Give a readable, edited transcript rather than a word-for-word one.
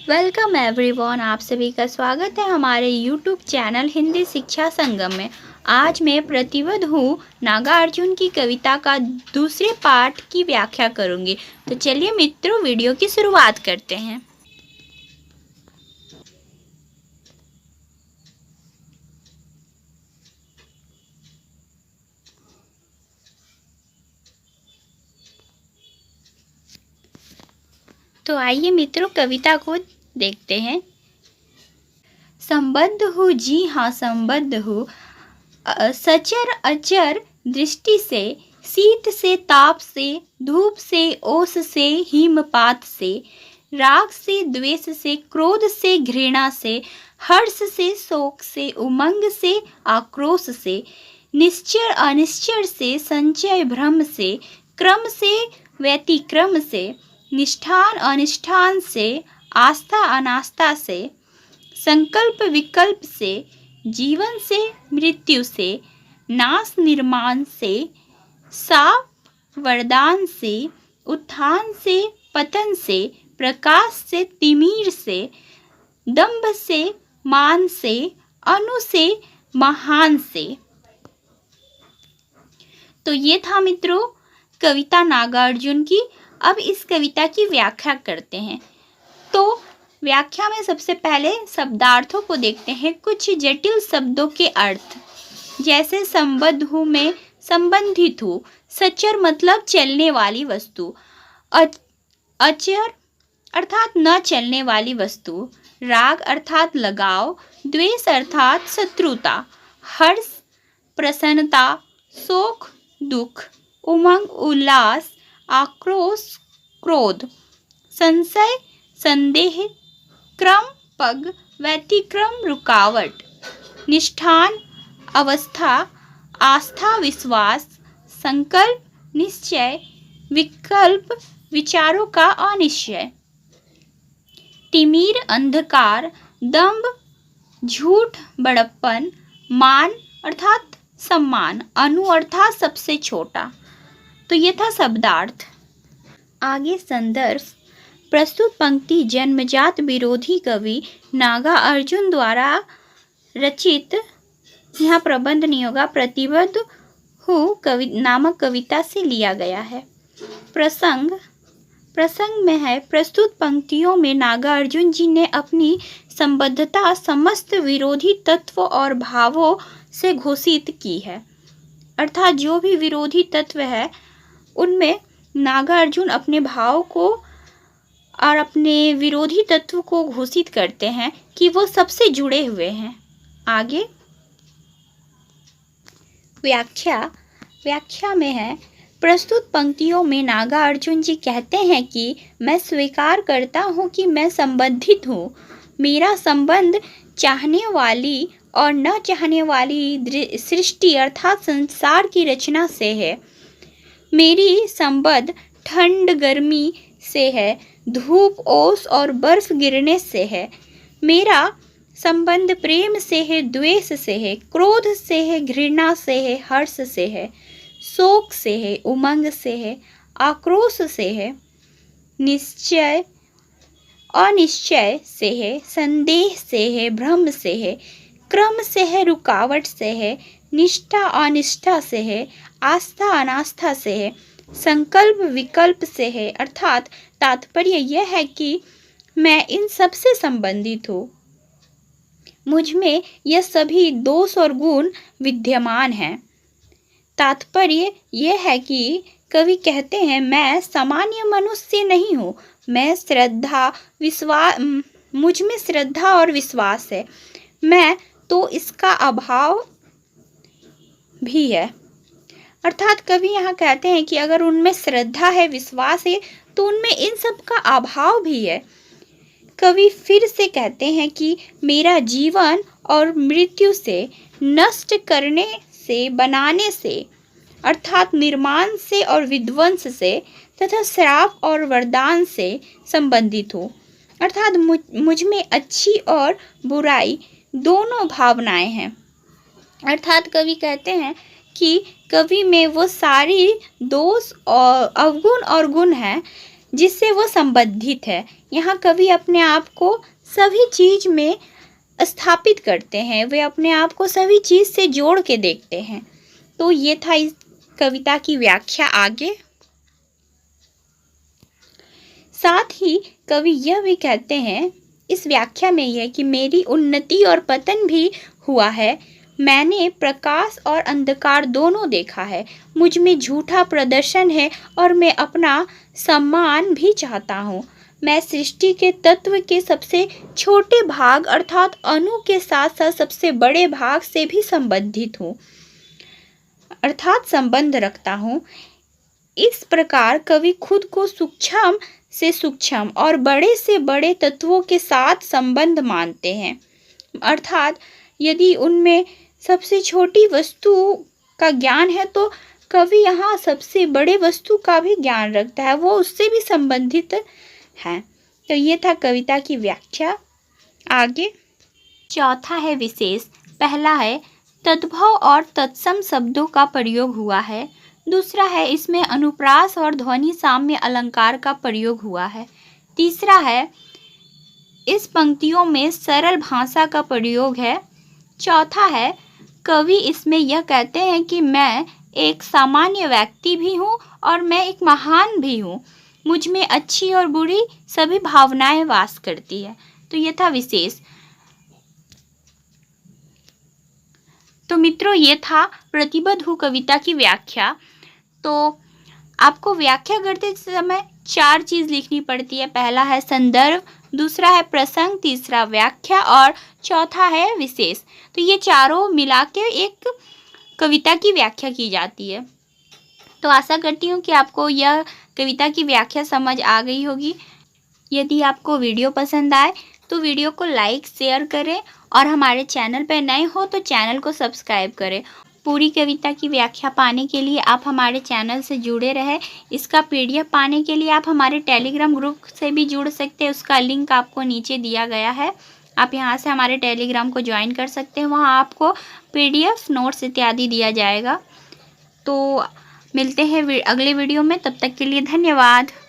Welcome everyone, आप सभी का स्वागत है हमारे यूट्यूब चैनल हिंदी शिक्षा संगम में। आज मैं प्रतिबद्ध हूँ नागार्जुन की कविता का दूसरे पाठ की व्याख्या करूँगी। तो चलिए मित्रों, वीडियो की शुरुआत करते हैं। तो आइए मित्रों, कविता को देखते हैं। संबद्ध हूँ, जी हाँ संबद्ध हूँ, सचर अचर दृष्टि से, शीत से ताप से, धूप से ओस से, हिमपात से, राग से द्वेष से, क्रोध से घृणा से, हर्ष से शोक से, उमंग से आक्रोश से, निश्चय अनिश्चय से, संचय भ्रम से, क्रम से व्यतिक्रम से, निष्ठान अनिष्ठान से, आस्था अनास्था से, संकल्प विकल्प से, जीवन से मृत्यु से, नाश निर्माण से, साप वरदान से, उत्थान से पतन से, प्रकाश से तिमिर से, दंभ से मान से, अनु से महान से। तो ये था मित्रों कविता नागार्जुन की। अब इस कविता की व्याख्या करते हैं। तो व्याख्या में सबसे पहले शब्दार्थों को देखते हैं। कुछ जटिल शब्दों के अर्थ, जैसे संबद्ध हूँ में संबंधित हूँ, सचर मतलब चलने वाली वस्तु, अचर अर्थात न चलने वाली वस्तु, राग अर्थात लगाव, द्वेष अर्थात शत्रुता, हर्ष प्रसन्नता, शोक दुख, उमंग उल्लास, आक्रोश क्रोध, संशय संदेह, क्रम पग, व्यतिक्रम रुकावट, निष्ठान अवस्था, आस्था विश्वास, संकल्प निश्चय, विकल्प विचारों का अनिश्चय, तिमिर अंधकार, दंभ झूठ बड़प्पन, मान अर्थात सम्मान, अनु अर्थात सबसे छोटा। तो ये था शब्दार्थ। आगे संदर्भ। प्रस्तुत पंक्ति जन्मजात विरोधी कवि नागार्जुन द्वारा रचित, यहाँ प्रबंध नहीं होगा, प्रतिबद्ध हूँ नामक कविता से लिया गया है। प्रसंग में है, प्रस्तुत पंक्तियों में नागार्जुन जी ने अपनी संबद्धता समस्त विरोधी तत्वों और भावों से घोषित की है। अर्थात जो भी विरोधी तत्व है उनमें नागार्जुन अपने भाव को और अपने विरोधी तत्व को घोषित करते हैं कि वो सबसे जुड़े हुए हैं। आगे व्याख्या में है, प्रस्तुत पंक्तियों में नागार्जुन जी कहते हैं कि मैं स्वीकार करता हूँ कि मैं संबंधित हूँ। मेरा संबंध चाहने वाली और न चाहने वाली सृष्टि अर्थात संसार की रचना से है। मेरी संबंध ठंड गर्मी से है, धूप ओस और बर्फ गिरने से है। मेरा संबंध प्रेम से है, द्वेष से है, क्रोध से है, घृणा से है, हर्ष से है, शोक से है, उमंग से है, आक्रोश से है, निश्चय अनिश्चय से है, संदेह से है, भ्रम से है, क्रम से है, रुकावट से है, निष्ठा अनिष्ठा से है, आस्था अनास्था से है, संकल्प विकल्प से है। अर्थात तात्पर्य यह है कि मैं इन सब से संबंधित हूँ। मुझ में यह सभी दोष और गुण विद्यमान हैं। तात्पर्य यह है कि कवि कहते हैं, मैं सामान्य मनुष्य नहीं हूँ। मुझ में श्रद्धा और विश्वास है। मैं तो इसका अभाव भी है। अर्थात कवि यहाँ कहते हैं कि अगर उनमें श्रद्धा है, विश्वास है, तो उनमें इन सब का अभाव भी है। कवि फिर से कहते हैं कि मेरा जीवन और मृत्यु से, नष्ट करने से, बनाने से अर्थात निर्माण से और विध्वंस से, तथा श्राप और वरदान से संबंधित हूँ। अर्थात मुझ में अच्छी और बुराई दोनों भावनाएं हैं। अर्थात कवि कहते हैं कि कवि में वो सारी दोष और अवगुण और गुण हैं जिससे वो संबंधित है। यहाँ कवि अपने आप को सभी चीज़ में स्थापित करते हैं, वे अपने आप को सभी चीज़ से जोड़ के देखते हैं। तो ये था इस कविता की व्याख्या। आगे साथ ही कवि यह भी कहते हैं इस व्याख्या में यह कि मेरी उन्नति और पतन भी हुआ है, मैंने प्रकाश और अंधकार दोनों देखा है, मुझ में झूठा प्रदर्शन है और मैं अपना सम्मान भी चाहता हूँ। मैं सृष्टि के तत्व के सबसे छोटे भाग अर्थात अणु के साथ साथ सबसे बड़े भाग से भी संबंधित हूँ अर्थात संबंध रखता हूँ। इस प्रकार कवि खुद को सूक्ष्म से सूक्ष्म और बड़े से बड़े तत्वों के साथ संबंध मानते हैं, अर्थात यदि उनमें सबसे छोटी वस्तु का ज्ञान है तो कवि यहाँ सबसे बड़े वस्तु का भी ज्ञान रखता है, वो उससे भी संबंधित है। तो ये था कविता की व्याख्या। आगे चौथा है विशेष। पहला है तद्भव और तत्सम शब्दों का प्रयोग हुआ है। दूसरा है इसमें अनुप्रास और ध्वनि साम्य अलंकार का प्रयोग हुआ है। तीसरा है इस पंक्तियों में सरल भाषा का प्रयोग है। चौथा है कवि इसमें यह कहते हैं कि मैं एक सामान्य व्यक्ति भी हूँ और मैं एक महान भी हूँ, मुझ में अच्छी और बुरी सभी भावनाएं वास करती है। तो यह था विशेष। तो मित्रों ये था प्रतिबद्ध हूँ कविता की व्याख्या। तो आपको व्याख्या करते समय 4 चीज़ लिखनी पड़ती है। पहला है संदर्भ, दूसरा है प्रसंग, तीसरा व्याख्या और चौथा है विशेष। तो ये चारों मिला के एक कविता की व्याख्या की जाती है। तो आशा करती हूँ कि आपको यह कविता की व्याख्या समझ आ गई होगी। यदि आपको वीडियो पसंद आए तो वीडियो को लाइक शेयर करें और हमारे चैनल पर नए हो तो चैनल को सब्सक्राइब करें। पूरी कविता की व्याख्या पाने के लिए आप हमारे चैनल से जुड़े रहें। इसका PDF पाने के लिए आप हमारे टेलीग्राम ग्रुप से भी जुड़ सकते हैं, उसका लिंक आपको नीचे दिया गया है। आप यहां से हमारे टेलीग्राम को ज्वाइन कर सकते हैं, वहां आपको PDF नोट्स इत्यादि दिया जाएगा। तो मिलते हैं अगले वीडियो में, तब तक के लिए धन्यवाद।